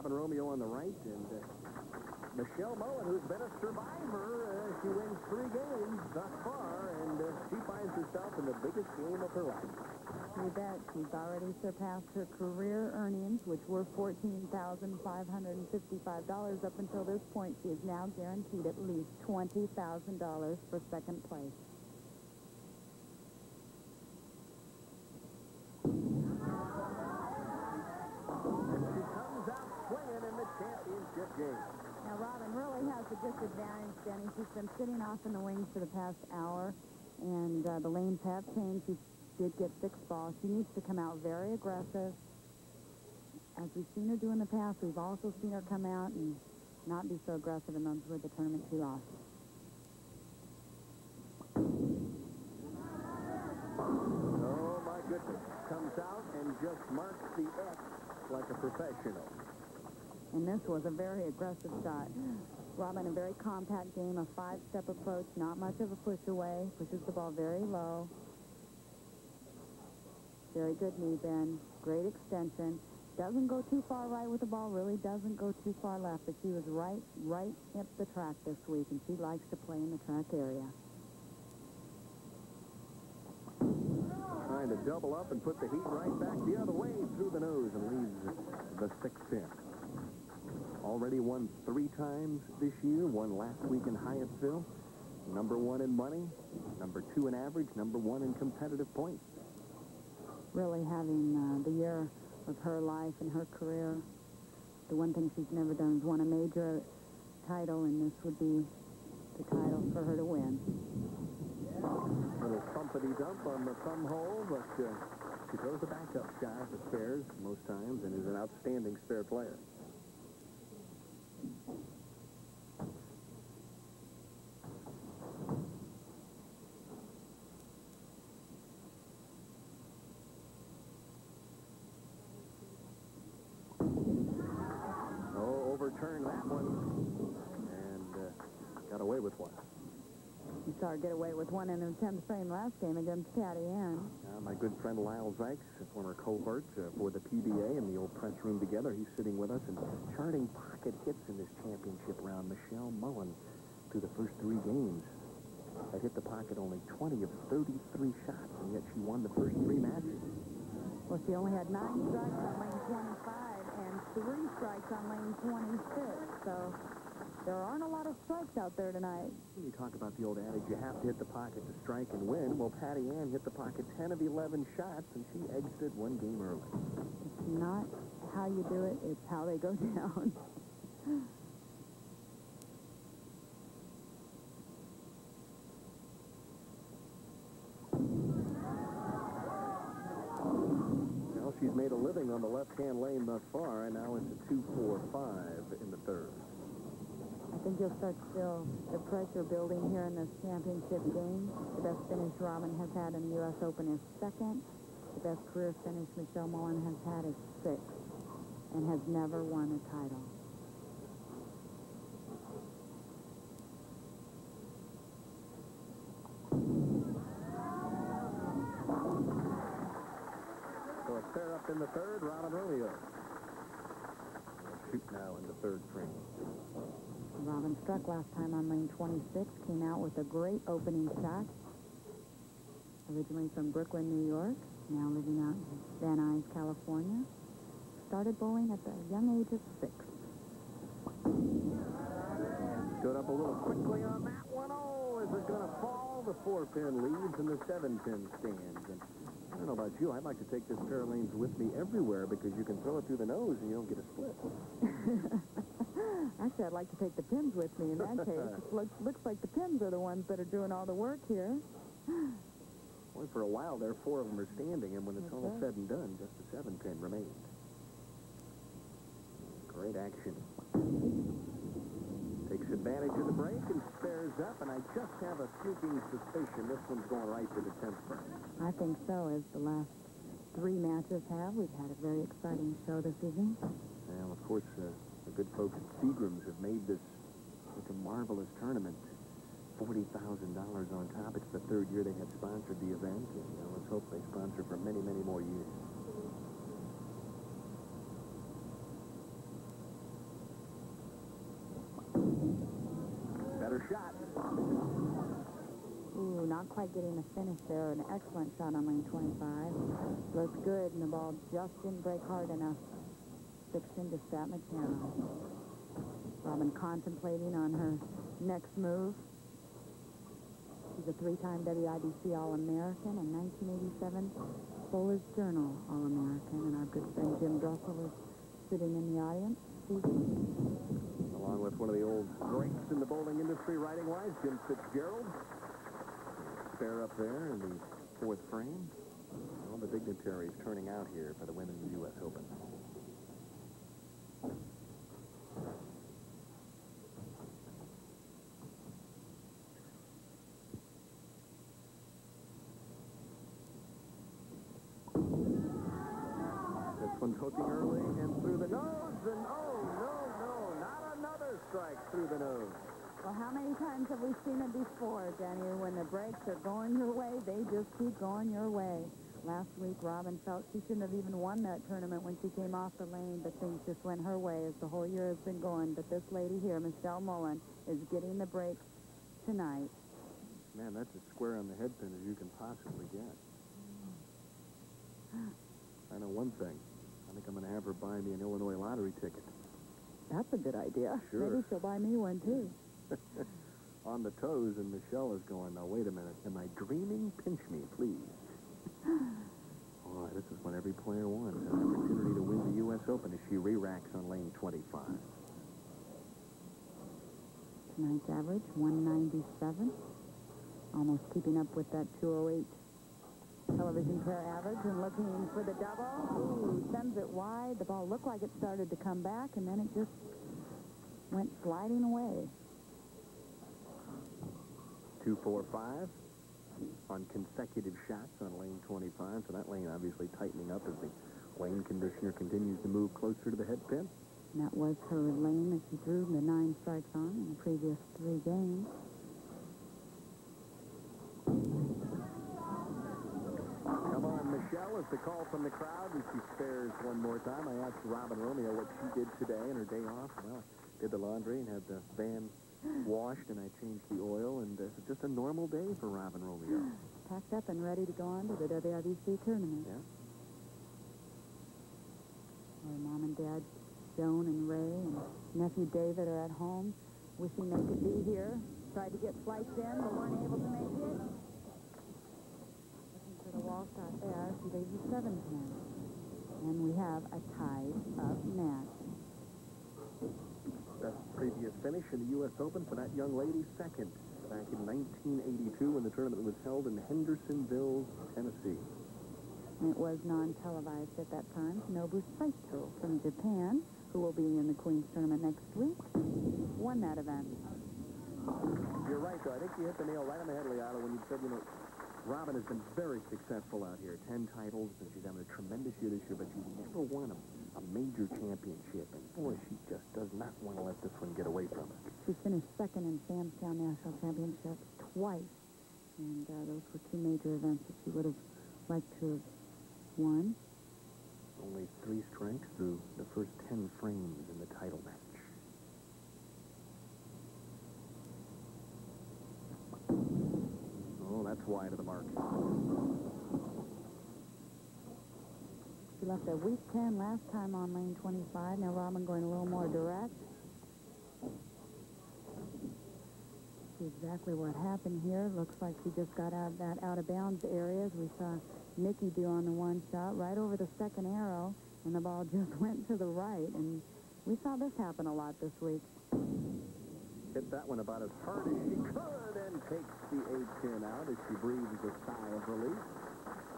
Robin Romeo on the right, and Michelle Mullen, who's been a survivor. She wins 3 games thus far, and she finds herself in the biggest game of her life. You bet. She's already surpassed her career earnings, which were $14,555 up until this point. She is now guaranteed at least $20,000 for second place. In the championship game. Now, Robin really has the disadvantage, Denny. She's been sitting off in the wings for the past hour, and the lanes have changed. She did get 6 balls. She needs to come out very aggressive. As we've seen her do in the past, we've also seen her come out and not be so aggressive in those where the tournament she lost. Oh, my goodness. Comes out and just marks the X like a professional. And this was a very aggressive shot. Robin, a very compact game, a 5-step approach, not much of a push away, pushes the ball very low. Very good knee bend, great extension. Doesn't go too far right with the ball, really doesn't go too far left, but she was right at the track this week, and she likes to play in the track area. Trying to double up and put the heat right back the other way through the nose and leaves the 6th pin. Already won 3 times this year, won last week in Hyattsville. Number 1 in money, number 2 in average, number 1 in competitive points. Really having the year of her life and her career. The one thing she's never done is won a major title, and this would be the title for her to win. A little thumpity dump on the thumb hole, but she throws a backup shot at spares most times and is an outstanding spare player. Overturned that one and got away with one. You saw her get away with one in the 10th frame last game against Patty Ann. My good friend Lyle Zykes, a former cohort for the PBA in the old press room together, he's sitting with us and charting pocket hits in this championship round. Michelle Mullen through the first 3 games had hit the pocket only 20 of 33 shots, and yet she won the first 3 matches. Well, she only had 9 strikes on lane 25 and 3 strikes on lane 26. So there aren't a lot of strikes out there tonight. You talk about the old adage, you have to hit the pocket to strike and win. Well, Patty Ann hit the pocket 10 of 11 shots, and she exited 1 game early. It's not how you do it, it's how they go down. She's made a living on the left-hand lane thus far, and now it's a 2-4-5 in the 3rd. I think you'll start to feel the pressure building here in this championship game. The best finish Robin has had in the U.S. Open is 2nd. The best career finish Michelle Mullen has had is 6th and has never won a title. So a pair up in the 3rd, Robin Romeo. Shoot now in the 3rd frame. Robin struck last time on lane 26, came out with a great opening shot. Originally from Brooklyn, New York, now living out in Van Nuys, California. Started bowling at the young age of 6. Stood up a little quickly on that one. Oh, is it going to fall? The 4-pin leads and the 7-pin stands. And I don't know about you, I'd like to take this pair of lanes with me everywhere because you can throw it through the nose and you don't get a split. Actually, I'd like to take the pins with me in that case. It looks like the pins are the ones that are doing all the work here. Well, for a while there, 4 of them are standing, and when it's all said and done, just the 7-pin remains. Great action. Takes advantage of the break and spares up, and I just have a sneaking suspicion this one's going right to the 10th frame. I think so, as the last 3 matches have. We've had a very exciting show this evening. Well, of course, the good folks at Seagram's have made this such a marvelous tournament. $40,000 on top. It's the 3rd year they had sponsored the event, and let's hope they sponsor for many, many more years. better shot. Ooh, not quite getting the finish there. An excellent shot on lane 25. Looks good, and the ball just didn't break hard enough. 6 into Stat McCarroll. Robin contemplating on her next move. She's a 3-time WIBC All-American and 1987 Bowler's Journal All-American. And our good friend Jim Drussel is sitting in the audience. Along with one of the old greats in the bowling industry, writing-wise, Jim Fitzgerald. Spare up there in the 4th frame. All the dignitaries turning out here for the Women's U.S. Open. This one's hooking early and through the nose, and no, not another strike through the nose. Well, how many times have we seen it before, Denny? When the breaks are going your way, they just keep going your way. Last week, Robin felt she shouldn't have even won that tournament when she came off the lane, but things just went her way as the whole year has been going. But this lady here, Michelle Mullen, is getting the breaks tonight. Man, that's as square on the head pin as you can possibly get. I know one thing. I think I'm going to have her buy me an Illinois lottery ticket. That's a good idea. Sure. Maybe she'll buy me one, too. On the toes, and Michelle is going, now, wait a minute. Am I dreaming? Pinch me, please. Boy, this is what every player wants, an opportunity to win the U.S. Open as she re-racks on lane 25. Tonight's average, 197. Almost keeping up with that 208 television pair average and looking for the double. Ooh, sends it wide. The ball looked like it started to come back, and then it just went sliding away. 2-4-5 on consecutive shots on lane 25. So that lane obviously tightening up as the lane conditioner continues to move closer to the head pin. And that was her lane that she threw the 9 strikes on in the previous 3 games. Come on, Michelle, is the call from the crowd, and she spares one more time. I asked Robin Romeo what she did today on her day off. Well, did the laundry and had the van washed, and I changed the oil, and it's just a normal day for Robin Romeo. Packed up and ready to go on to the WIBC tournament. Yeah. Her mom and dad, Joan and Ray, and nephew David are at home, wishing they could be here. Tried to get flights in, but weren't able to make it. Looking for the wall shot there. She leaves a 7-10. And we have a tied-up match. Best previous finish in the U.S. Open for that young lady, second back in 1982 when the tournament was held in Hendersonville, Tennessee. And it was non-televised at that time. Nobu Saito from Japan, who will be in the Queen's Tournament next week, won that event. You're right, though. I think you hit the nail right on the head, Leota, when you said, Robin has been very successful out here. 10 titles, and she's having a tremendous year this year, but she's never won a major championship. And, boy, she just does not want to let this one get away from her. She finished second in Samstown National Championships twice. And those were 2 major events that she would have liked to have won. Only 3 strikes through the first 10 frames in the title match. Oh, that's wide of the mark. She left a weak 10 last time on lane 25. Now Robin going a little more direct. See exactly what happened here. Looks like she just got out of that out-of-bounds area, as we saw Nikki do on the 1 shot, right over the second arrow, and the ball just went to the right. And we saw this happen a lot this week. Hit that one about as hard as she could and takes the 8-pin out as she breathes a sigh of relief.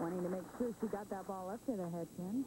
Wanting to make sure she got that ball up to the head pin.